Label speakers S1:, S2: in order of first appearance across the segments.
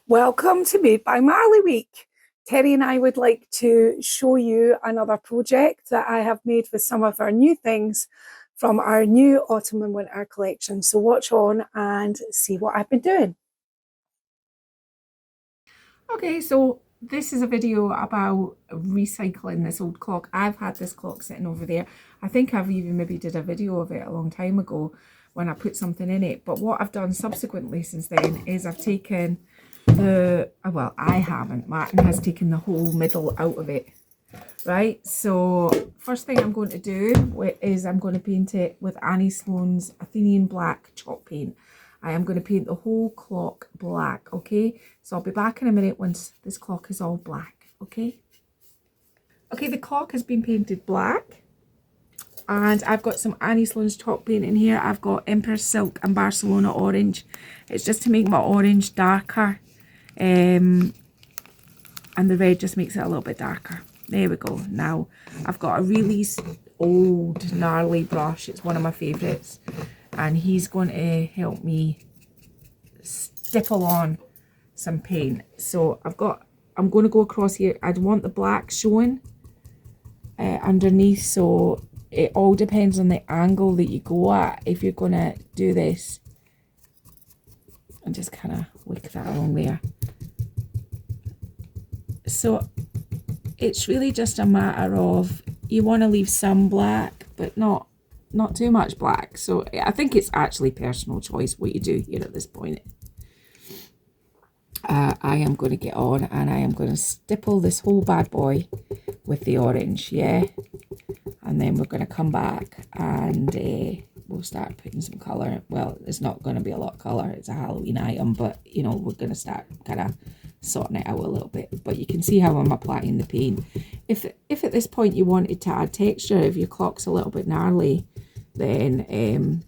S1: Welcome to Made by Marley Week. Terry and I would like to show you another project that I have made with some of our new things from our new autumn and winter collection. So watch on and see what I've been doing. Okay, so this is a video about recycling this old clock. I've had this clock sitting over there. I think I've even maybe did a video of it a long time ago when I put something in it. But what I've done subsequently since then is I've taken well, I haven't. Martin has taken the whole middle out of it, right? So first thing I'm going to do is I'm going to paint it with Annie Sloan's Athenian Black chalk paint. I am going to paint the whole clock black, okay? So I'll be back in a minute once this clock is all black, okay? Okay, the clock has been painted black. And I've got some Annie Sloan's chalk paint in here. I've got Emperor Silk and Barcelona Orange. It's just to make my orange darker. And the red just makes it a little bit darker. There we go. Now I've got a really old gnarly brush. It's one of my favourites, and he's going to help me stipple on some paint. So I'm going to go across here. I'd want the black showing underneath, so it all depends on the angle that you go at if you're going to do this. And just kind of wick that along there. So it's really just a matter of, you want to leave some black, but not too much black. So I think it's actually personal choice what you do here at this point. I am going to get on and I am going to stipple this whole bad boy with the orange, yeah? And then we're going to come back and we'll start putting some colour. Well, there's not going to be a lot of colour. It's a Halloween item, but, you know, we're going to start kind of sorting it out a little bit. But you can see how I'm applying the paint. If at this point you wanted to add texture, if your clock's a little bit gnarly, then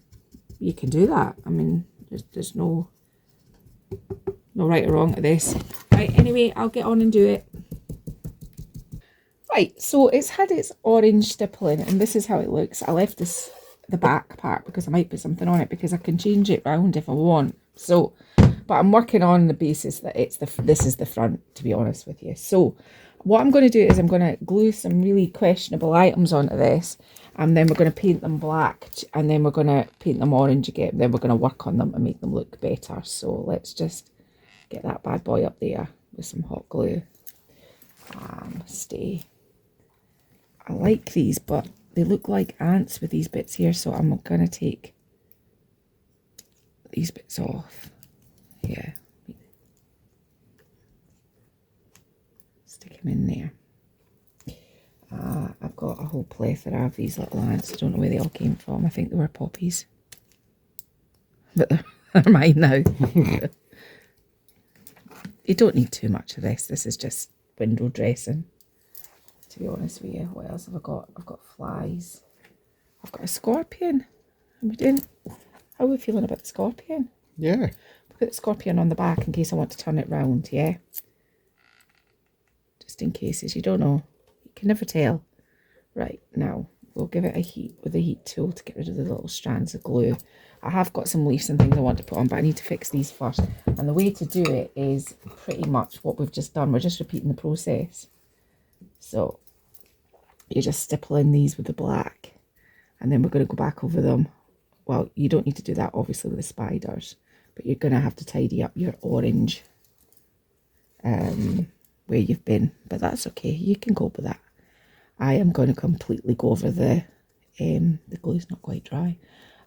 S1: you can do that. I mean, there's no right or wrong to this. Right, anyway, I'll get on and do it. Right, so it's had its orange stippling, and this is how it looks. I left the back part because I might put something on it, because I can change it round if I want. So, but I'm working on the basis that this is the front, to be honest with you. So what I'm going to do is I'm going to glue some really questionable items onto this, and then we're going to paint them black, and then we're going to paint them orange again. Then we're going to work on them and make them look better. So let's just get that bad boy up there with some hot glue. Stay. I like these, but they look like ants with these bits here, so I'm going to take these bits off. Yeah. Stick them in there. I've got a whole plethora of these little ants. I don't know where they all came from. I think they were poppies. But they're mine now. You don't need too much of this. This is just window dressing, to be honest with you. What else have I got? I've got flies. I've got a scorpion. How are we feeling about the scorpion?
S2: Yeah.
S1: Put the scorpion on the back in case I want to turn it round, yeah? Just in cases, you don't know. You can never tell. Right, now we'll give it a heat with the heat tool to get rid of the little strands of glue. I have got some leaves and things I want to put on, but I need to fix these first. And the way to do it is pretty much what we've just done. We're just repeating the process. So you're just stippling these with the black, and then we're going to go back over them. Well, you don't need to do that obviously with the spiders, but you're going to have to tidy up your orange where you've been, but that's okay. You can go with that. I am going to completely go over the glue's not quite dry.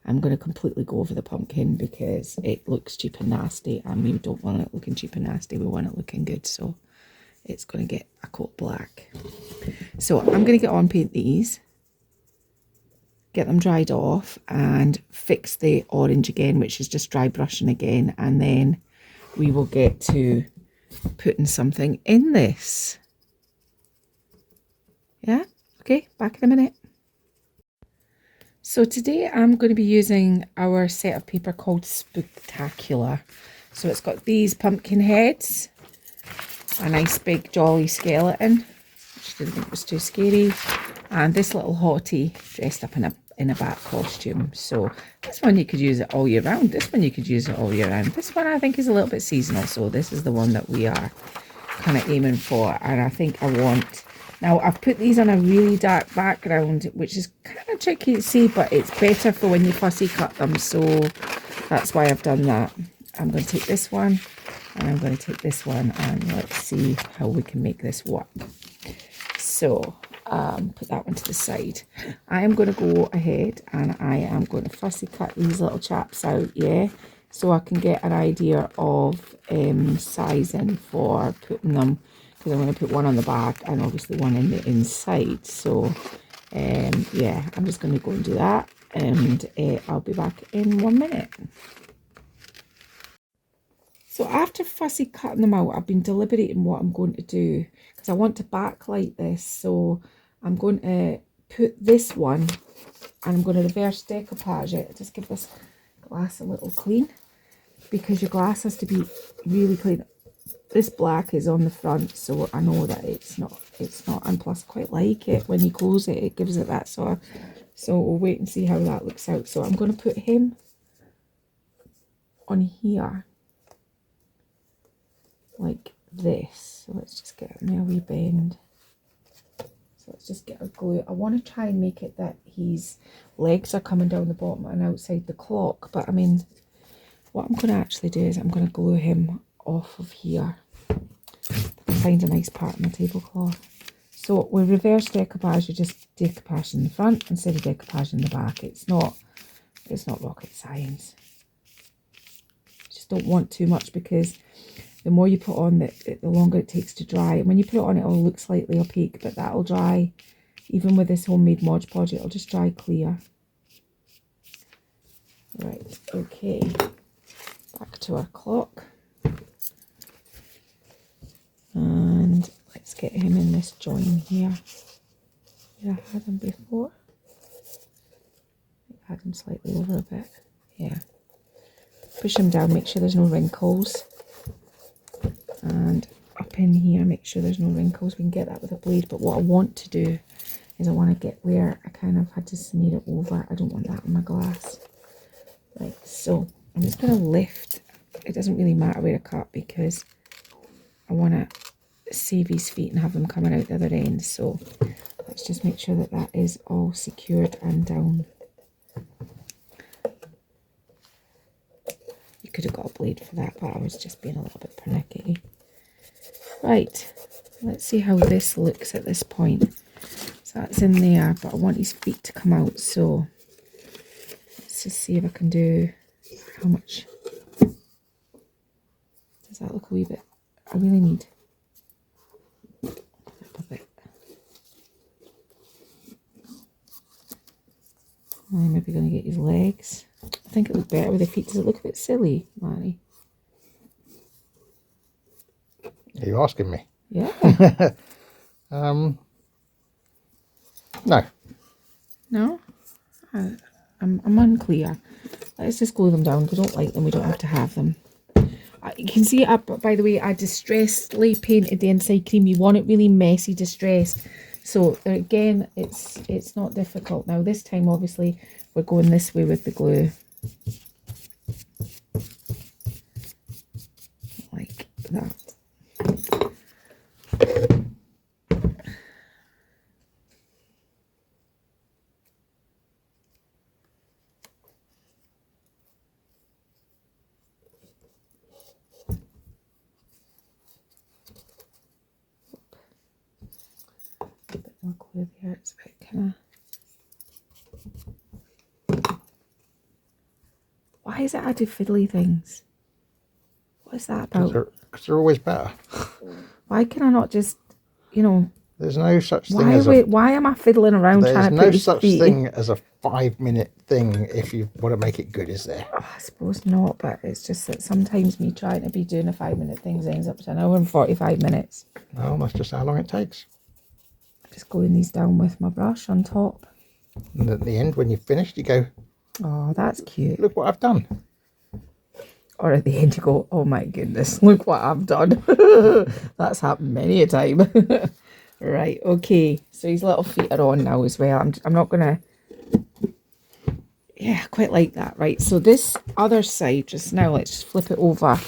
S1: I'm going to completely go over the pumpkin because it looks cheap and nasty, and we don't want it looking cheap and nasty. We want it looking good, so it's going to get a coat black. So I'm going to get on, paint these, get them dried off, and fix the orange again, which is just dry brushing again, and then we will get to putting something in this. Yeah, okay, back in a minute. So today I'm going to be using our set of paper called Spooktacular. So it's got these pumpkin heads, a nice big jolly skeleton, which I didn't think was too scary, and this little hottie dressed up in in a bat costume. So this one you could use it all year round. This one you could use it all year round. This one I think is a little bit seasonal. So this is the one that we are kind of aiming for. And I think I want... Now I've put these on a really dark background, which is kind of tricky to see, but it's better for when you fussy cut them. So that's why I've done that. I'm going to take this one and I'm going to take this one, and let's see how we can make this work. So put that one to the side. I am going to go ahead and I am going to fussy cut these little chaps out, yeah, so I can get an idea of sizing for putting them, because I'm going to put one on the back and obviously one in the inside. So yeah, I'm just going to go and do that, and I'll be back in 1 minute. So after fussy cutting them out, I've been deliberating what I'm going to do, because I want to backlight this. So I'm going to put this one and I'm going to reverse decoupage it. Just give this glass a little clean, because your glass has to be really clean. This black is on the front, so I know that it's not, and plus I quite like it when you close it, it gives it that sort of, so we'll wait and see how that looks out. So I'm going to put him on here like this. So let's just get him a wee bend. So let's just get our glue. I want to try and make it that his legs are coming down the bottom and outside the clock, but I mean, what I'm going to actually do is I'm going to glue him off of here. Find a nice part of my tablecloth. So with reverse decoupage, you just decoupage in the front instead of decoupage in the back. It's not rocket science. Just don't want too much, because the more you put on, the longer it takes to dry. And when you put it on, it'll look slightly opaque, but that'll dry. Even with this homemade Mod Podge, it'll just dry clear. Right, okay. Back to our clock. And let's get him in this join here. Did I had him before? I had him slightly over a bit. Yeah. Push him down, make sure there's no wrinkles. And up in here, make sure there's no wrinkles. We can get that with a blade, but what I want to do is I want to get where I kind of had to smear it over. I don't want that on my glass. Right, so I'm just going to lift. It doesn't really matter where I cut, because I want to save his feet and have them coming out the other end. So let's just make sure that that is all secured and down. You could have got a blade for that, but I was just being a little bit pernickety. Right, let's see how this looks at this point. So that's in there, but I want his feet to come out. So let's just see if I can do, how much does that look a wee bit? I really need a bit. I'm maybe going to get his legs. I think it looked better with the feet. Does it look a bit silly, Marley?
S2: Are you asking me?
S1: Yeah.
S2: No.
S1: No? I'm unclear. Let's just glue them down. If we don't like them, we don't have to have them. You can see, by the way, I distressedly painted the inside cream. You want it really messy, distressed. So again, it's not difficult. Now this time, obviously, we're going this way with the glue. Like that. A bit more glue there. It's a bit kind of... Why is it I do fiddly things? What is that about?
S2: Because they're always better.
S1: Why can I not just, you know...
S2: There's no such thing as a...
S1: Why am I fiddling around trying to put
S2: There's no such
S1: feet?
S2: thing as a 5-minute thing if you want to make it good, is there?
S1: Oh, I suppose not, but it's just that sometimes me trying to be doing a 5-minute thing ends up to an hour and 45 minutes.
S2: Well, that's just how long it takes.
S1: Just gluing these down with my brush on top.
S2: And at the end, when you've finished, you go,
S1: Oh, that's cute.
S2: look what I've done.
S1: Or at the end you go, oh my goodness, look what I've done. That's happened many a time. Right, okay. So his little feet are on now as well. I'm not going to yeah, I quite like that. Right, so this other side just now, let's just flip it over.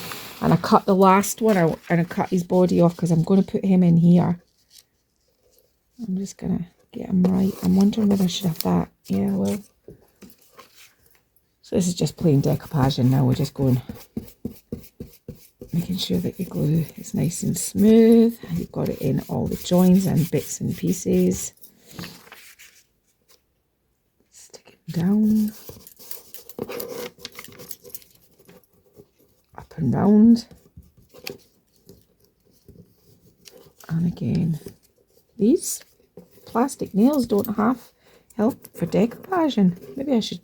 S1: And I cut the last one out and I cut his body off because I'm going to put him in here. I'm just going to get him right. I'm wondering whether I should have that. Yeah, well. So this is just plain decoupage, and now we're just going, making sure that your glue is nice and smooth. And you've got it in all the joins and bits and pieces. Stick it down. Up and round. And again, these plastic nails don't have help for decoupaging. Maybe I should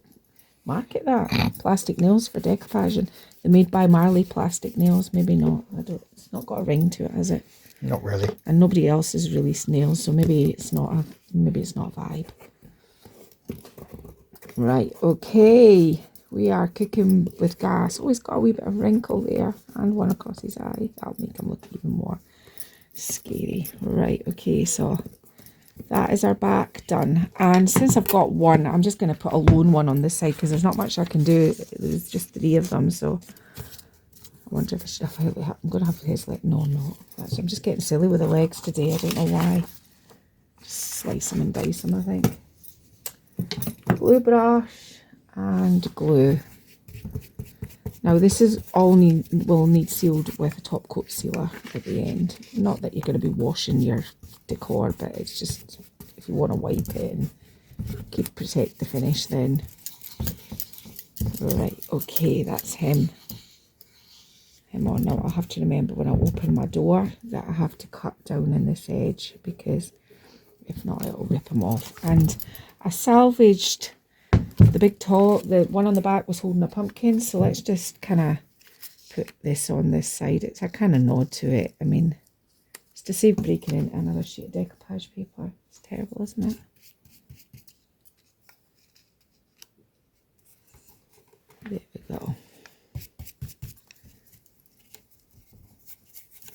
S1: market that. Plastic nails for decoupaging. They're made by Marley plastic nails. Maybe not. I don't. It's not got a ring to it, has it?
S2: Not really.
S1: And nobody else has released nails, so maybe it's not a vibe. Right. Okay. We are cooking with gas. Oh, he's got a wee bit of wrinkle there and one across his eye. That'll make him look even more scary. Right. Okay. So that is our back done. And since I've got one, I'm just going to put a lone one on this side because there's not much I can do. There's just 3 of them. So I wonder if I should have, I'm going to have his leg. No, I'm not. I'm just getting silly with the legs today. I don't know why. Just slice them and dice them, I think. Glue brush and glue. Now this is all will need sealed with a top coat sealer at the end. Not that you're going to be washing your decor, but it's just if you want to wipe it and protect the finish, then right. Okay, that's him on. Now I'll have to remember when I open my door that I have to cut down in this edge, because if not it'll rip him off. And I salvaged the big tall, the one on the back was holding a pumpkin, so let's just kind of put this on this side. It's a kind of nod to it. I mean, it's to save breaking into another sheet of decoupage paper. It's terrible, isn't it? There we go.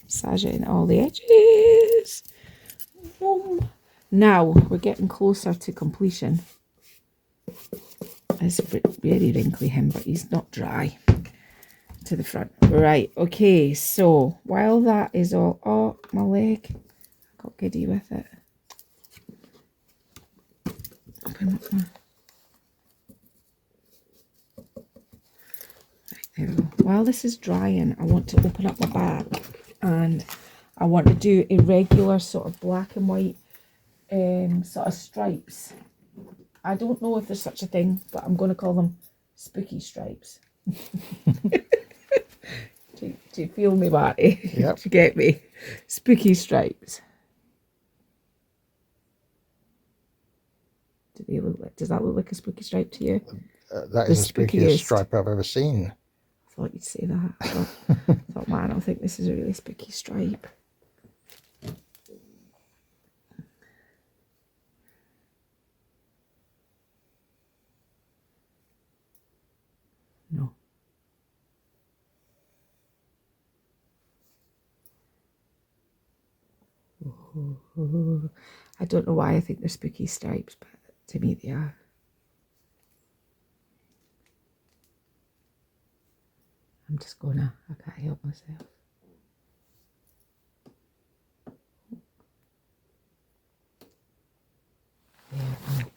S1: Massage it in all the edges. Boom. Now we're getting closer to completion. It's very wrinkly him, but he's not dry. To the front. Right, okay, so while that is all, oh, my leg, I got giddy with it. Open up my, right, there we go. While this is drying, I want to open up my back, and I want to do irregular sort of black and white sort of stripes. I don't know if there's such a thing, but I'm going to call them spooky stripes. Do you feel me, Marty?
S2: Yep.
S1: Do you get me? Spooky stripes. Do they look like? Does that look like a spooky stripe to you?
S2: That is the spookiest stripe I've ever seen.
S1: I thought you'd say that. I thought, man, I think this is a really spooky stripe. No. I don't know why I think they're spooky stripes, but to me they are. I'm just gonna, I can't help myself. There we go.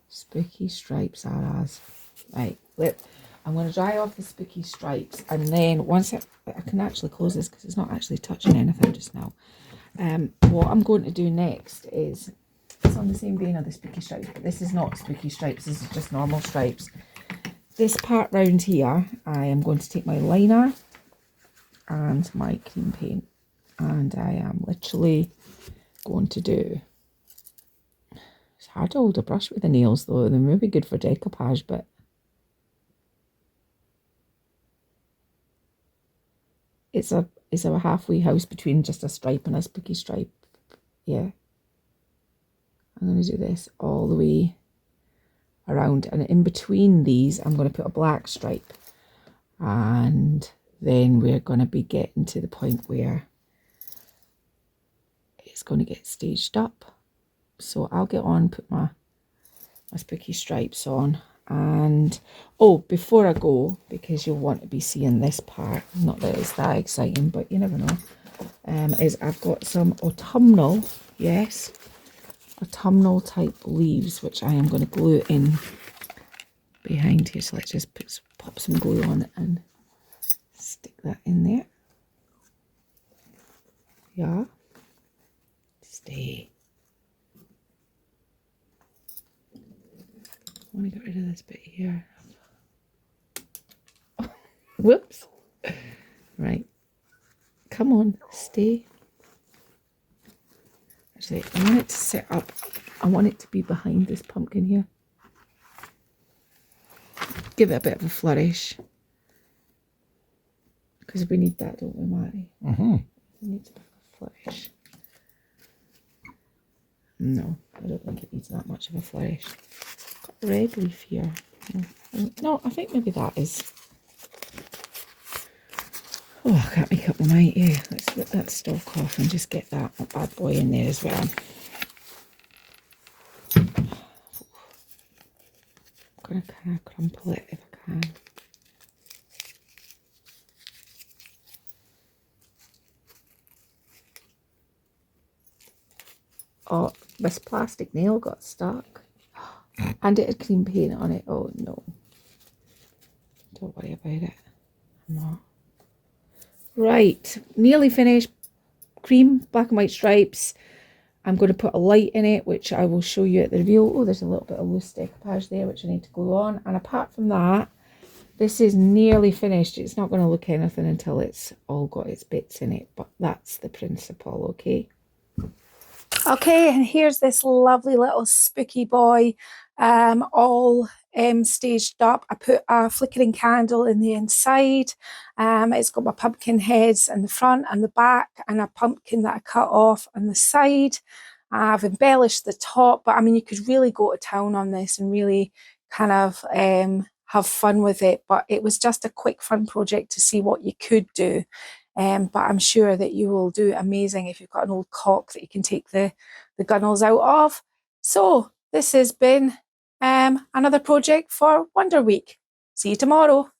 S1: Spooky stripes are as. Right, I'm going to dry off the spooky stripes, and then once I can actually close this because it's not actually touching anything just now. What I'm going to do next is, it's on the same vein of the spooky stripes, but this is not spooky stripes, this is just normal stripes. This part round here, I am going to take my liner and my cream paint, and I am literally going to do, it's hard to hold a brush with the nails though, they're maybe good for decoupage, but it's a halfway house between just a stripe and a spooky stripe. Yeah. I'm going to do this all the way around, and in between these I'm going to put a black stripe, and then we're going to be getting to the point where it's going to get staged up. So I'll get on, put my my spooky stripes on. And oh, before I go, because you'll want to be seeing this part, not that it's that exciting, but you never know, is I've got some autumnal, yes, autumnal type leaves, which I am going to glue in behind here. So let's just pop some glue on it and stick that in there. Yeah, stay. I want to get rid of this bit here. Whoops. Right. Come on, stay. Actually, I want it to sit up. I want it to be behind this pumpkin here. Give it a bit of a flourish. Because we need that, don't we, Marley?
S2: Mm-hmm.
S1: It needs a bit of a flourish. No, I don't think it needs that much of a flourish. Got a red leaf here. No, I think maybe that is. Oh, I can't make up my mind. Yeah, let's rip that stalk off and just get that bad boy in there as well. I'm going to kind of crumple it if I can. Oh, this plastic nail got stuck. And it had cream paint on it. Oh, no. Don't worry about it. I'm not. Right, nearly finished. Cream, black and white stripes. I'm going to put a light in it, which I will show you at the reveal. Oh, there's a little bit of loose decoupage there, which I need to glue on. And apart from that, this is nearly finished. It's not going to look anything until it's all got its bits in it, but that's the principle, okay? Okay, and here's this lovely little spooky boy, all staged up. I put a flickering candle in the inside. It's got my pumpkin heads in the front and the back, and a pumpkin that I cut off on the side. I've embellished the top, but I mean, you could really go to town on this and really kind of have fun with it. But it was just a quick fun project to see what you could do. But I'm sure that you will do amazing if you've got an old cock that you can take the gunnels out of. So this has been another project for Wonder Week. See you tomorrow.